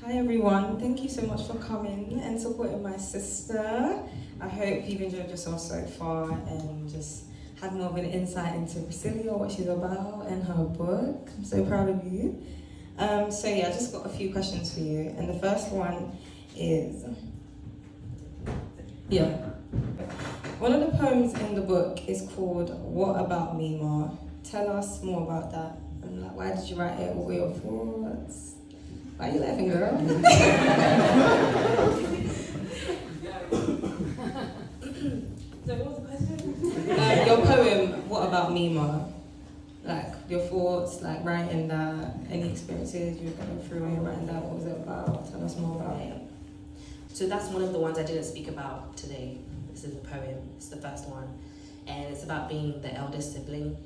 Hi everyone, thank you so much for coming and supporting my sister. I hope you've enjoyed yourself so far and just had more of an insight into Priscillia, what she's about, and her book. I'm so proud of you. I just got a few questions for you. And the first one is, one of the poems in the book is called What About Me, Ma? Tell us more about that. And like, why did you write it? What were your thoughts? Why are you laughing, girl? So what was the question? Your poem, What About Me, Ma? Like, your thoughts, like writing that, any experiences you were going through when you were writing that, what was it about? Tell us more about it. So that's one of the ones I didn't speak about today. This is a poem, it's the first one. And it's about being the eldest sibling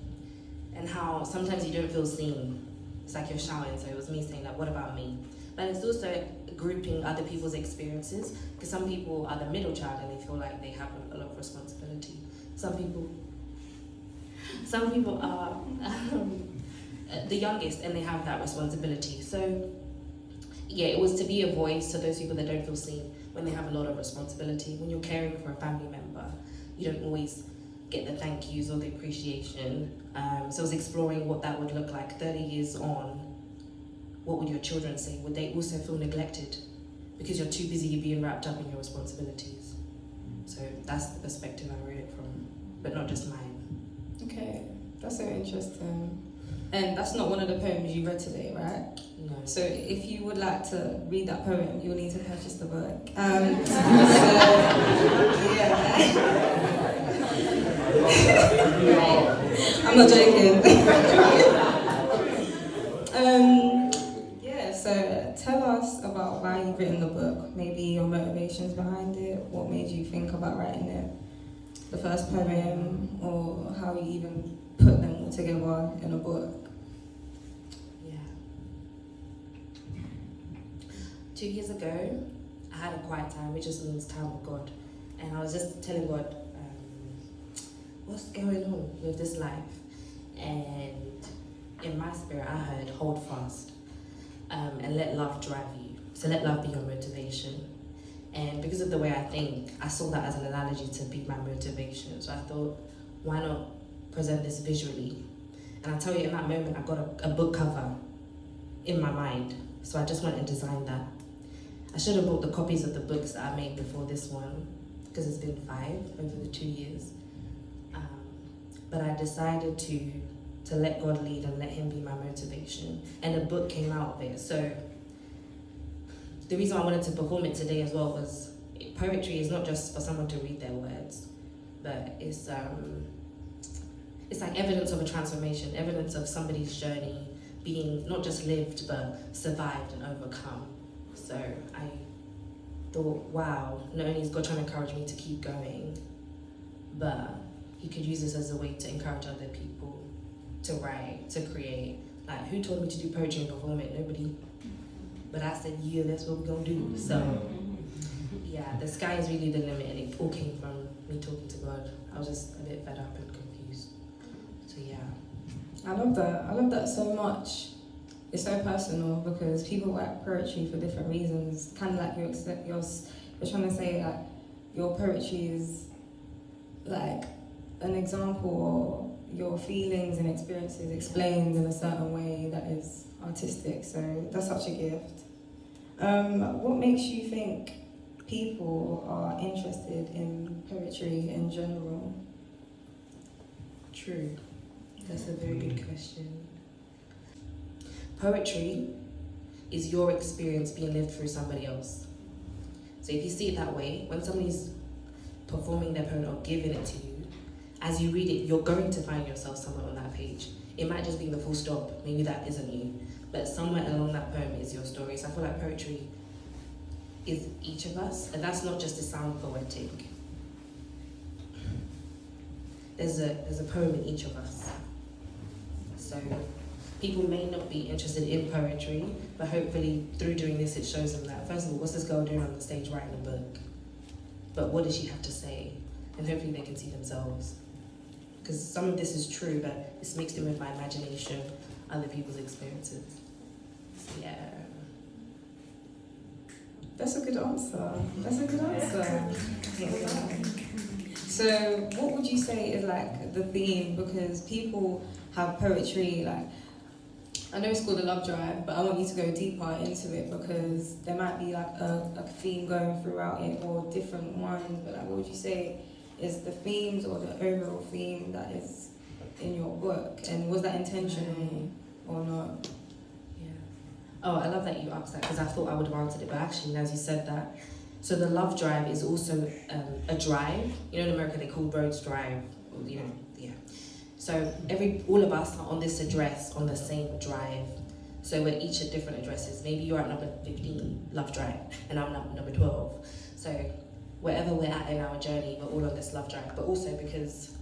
and how sometimes you don't feel seen. It's like you're shouting, so it was me saying like, what about me? But it's also grouping other people's experiences, because some people are the middle child and they feel like they have a lot of responsibility. Some people are the youngest and they have that responsibility. So yeah, it was to be a voice to those people that don't feel seen when they have a lot of responsibility. When you're caring for a family member, you don't always get the thank yous or the appreciation. So I was exploring what that would look like 30 years on. What would your children say? Would they also feel neglected because you're too busy being wrapped up in your responsibilities? So that's the perspective I wrote it from, but not just mine. Okay, that's so interesting. And that's not one of the poems you read today, right? No. So if you would like to read that poem, you'll need to purchase the book. I'm not joking. So tell us about why you've written the book, maybe your motivations behind it, what made you think about writing it, the first poem, or how you even put them all together in a book. Yeah. 2 years ago, I had a quiet time, which just means time with God. And I was just telling God, what's going on with this life? And in my spirit, I heard, hold fast. And let love drive you. So let love be your motivation. And because of the way I think, I saw that as an analogy to be my motivation. So I thought, why not present this visually? And I tell you, in that moment, I got a book cover in my mind. So I just went and designed that. I should have bought the copies of the books that I made before this one, because it's been 5 over the 2 years. But I decided to let God lead and let him be my motivation. And a book came out of it. So the reason I wanted to perform it today as well was poetry is not just for someone to read their words, but it's like evidence of a transformation, evidence of somebody's journey being not just lived, but survived and overcome. So I thought, wow, not only is God trying to encourage me to keep going, but he could use this as a way to encourage other people to write, to create. Like, who told me to do poetry and perform it? Nobody. But I said, yeah, that's what we're gonna do. So, yeah, the sky is really the limit, and it all came from me talking to God. I was just a bit fed up and confused. So, yeah. I love that. I love that so much. It's so personal because people write poetry for different reasons. Kind of like you're trying to say that your poetry is like an example of your feelings and experiences explained in a certain way that is artistic, so that's such a gift. What makes you think people are interested in poetry in general? True. That's a very good question. Poetry is your experience being lived through somebody else. So if you see it that way, when somebody's performing their poem or giving it to you, as you read it, you're going to find yourself somewhere on that page. It might just be in the full stop, maybe that isn't you, but somewhere along that poem is your story. So I feel like poetry is each of us, and that's not just to sound poetic. There's a poem in each of us. So people may not be interested in poetry, but hopefully through doing this it shows them that, first of all, what's this girl doing on the stage writing a book? But what does she have to say? And hopefully they can see themselves. Because some of this is true, but it's mixed in with my imagination, other people's experiences. Yeah. That's a good answer. That's a good answer. So, what would you say is like the theme? Because people have poetry, like, I know it's called the Love Drive, but I want you to go deeper into it because there might be like a theme going throughout it or different ones. But like, what would you say is the themes or the overall theme that is in your book? And was that intentional or not? Oh, I love that you asked that because I thought I would have answered it, but actually, as you said that, so the love drive is also a drive. You know, in America they call roads drive. You know, yeah. So all of us are on this address on the same drive. So we're each at different addresses. Maybe you're at number 15, love drive, and I'm number 12. So wherever we're at in our journey, we're all on this love drive. But also because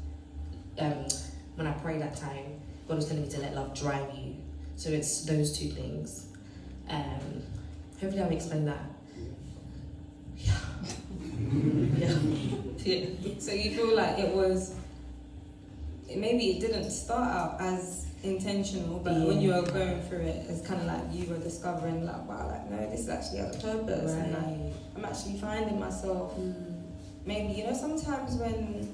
when I prayed that time, God was telling me to let love drive you. So it's those two things. Hopefully I've explained that. Yeah. Yeah. So you feel like maybe it didn't start out as intentional, but when you were going through it, it's kind of like you were discovering like, wow, like no, this actually has a purpose, and like, I'm actually finding myself. Maybe, you know, sometimes when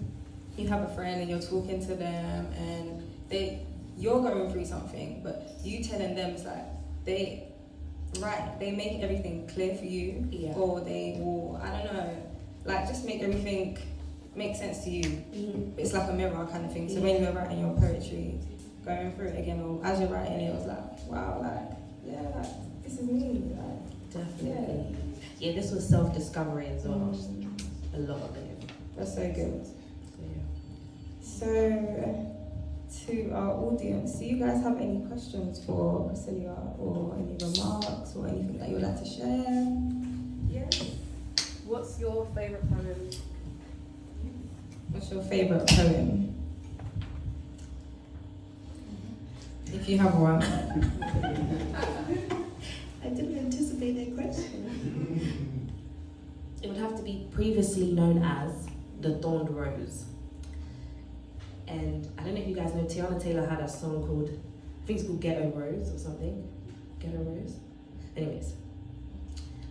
you have a friend and you're talking to them and you're going through something, but you telling them is like they make everything clear for you, or they will, I don't know, like just make everything make sense to you. It's like a mirror kind of thing. So when you're writing your poetry, going through it again, or as you're writing it, was like, wow, like, yeah, like, this is me. Like, definitely. Yeah, this was self-discovery as well. A lot of it. That's so good. So, to our audience, do you guys have any questions for Priscillia, or any remarks, or anything that you would like to share? Yes. What's your favourite poem? What's your favourite poem? If you have one. I didn't anticipate that question. It would have to be previously known as The Thorned Rose. And I don't know if you guys know, Tiana Taylor had a song called, I think it's called Ghetto Rose or something. Ghetto Rose? Anyways,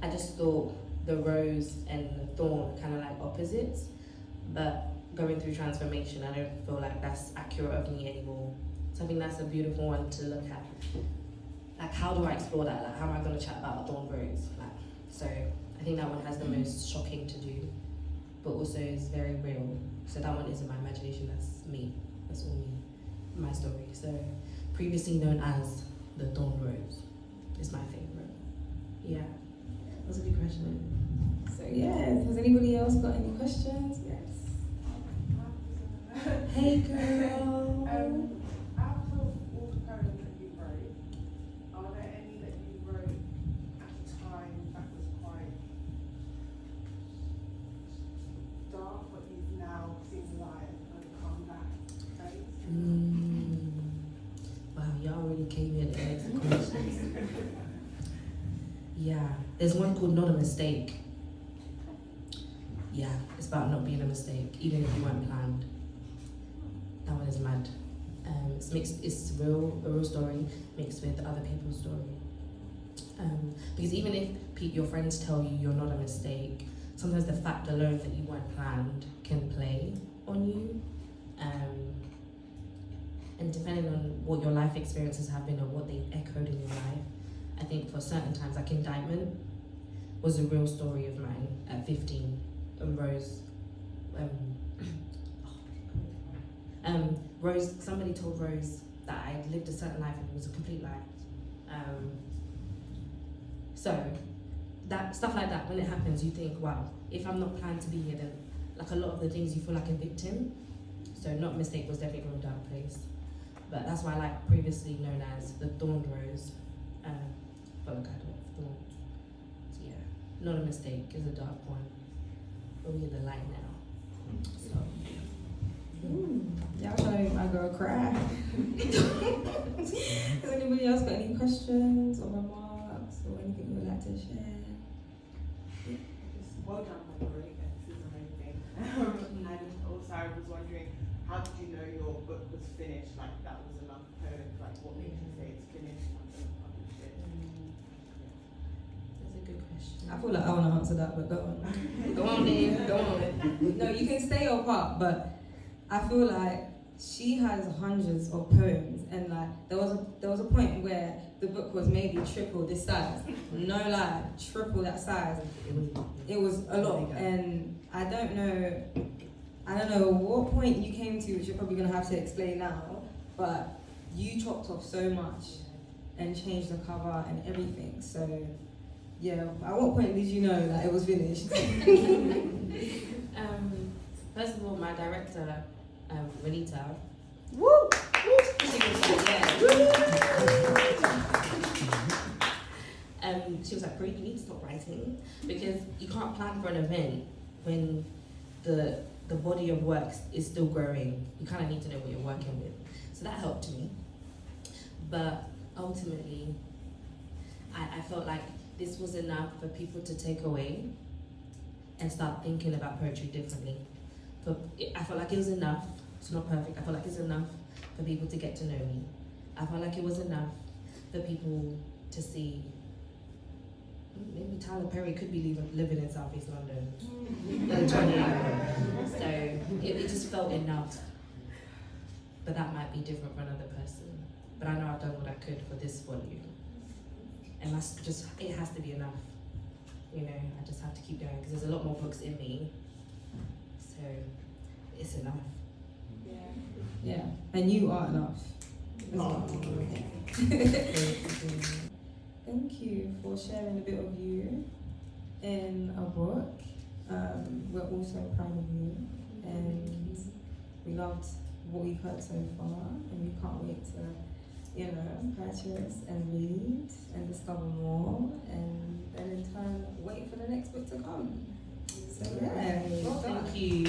I just thought the rose and the thorn kind of like opposites, but going through transformation, I don't feel like that's accurate of me anymore. So I think that's a beautiful one to look at. Like, how do I explore that? Like, how am I going to chat about a thorn rose? Like, so I think that one has the most shocking to do, but also is very real. So that one isn't my imagination, that's me. That's all me, my story. So previously known as The Thorn Rose is my favorite. Yeah, that's a good question. So yeah, has anybody else got any questions? Yes. Hey girl. Out of all the poems that you wrote, are there any that you wrote at a time that was quite dark, but you've now seen light and come back? Wow, y'all really came in and asked the questions. Yeah, there's one called Not a Mistake. Yeah, it's about not being a mistake, even if you weren't planned. That one is mad. It's mixed. It's a real story mixed with other people's story. Because even if your friends tell you you're not a mistake, sometimes the fact alone that you weren't planned can play on you. And depending on what your life experiences have been or what they echoed in your life, I think for certain times, like Indictment was a real story of mine at 15. And Rose, somebody told Rose that I lived a certain life and it was a complete lie. So that stuff like that, when it happens, you think, wow, if I'm not planned to be here, then like a lot of the things you feel like a victim. So Not a Mistake was definitely from a dark place. But that's why I like previously known as The Thorned Rose. Felt like I had a lot of thorns. So yeah, Not a Mistake is a dark one. But we're in the light now. So Y'all trying to make my girl cry. Has anybody else got any questions or remarks or anything you would like to share? Well done, my great. This is amazing. And also, I was wondering, how did you know your book was finished? Like, that was enough poems? Like, what made you say it's finished? I'm going to publish it. that's a good question. I feel like I want to answer that, but go on. Go on, Dave. Go on. No, you can say your part, but I feel like she has hundreds of poems, and like there was a point where the book was maybe triple this size. No lie, triple that size. It was a lot, and I don't know what point you came to, which you're probably gonna have to explain now. But you chopped off so much and changed the cover and everything. So yeah, at what point did you know that it was finished? First of all, my director, Renita, Woo! she was like, she was like, Brie, you need to stop writing, because you can't plan for an event when the body of work is still growing. You kind of need to know what you're working with. So that helped me. But ultimately, I felt like this was enough for people to take away and start thinking about poetry differently. I felt like it was enough. It's not perfect. I felt like it's enough for people to get to know me. I felt like it was enough for people to see maybe Tyler Perry could be living in South East London. So it just felt enough. But that might be different for another person. But I know I've done what I could for this volume. And that's just, it has to be enough. You know, I just have to keep going, because there's a lot more books in me. So it's enough. Yeah, and you are enough. Thank you for sharing a bit of you in a book. We're also proud of you, and we loved what we've heard so far, and we can't wait to, purchase and read and discover more, and then in turn wait for the next book to come. So yeah, Well, thank you.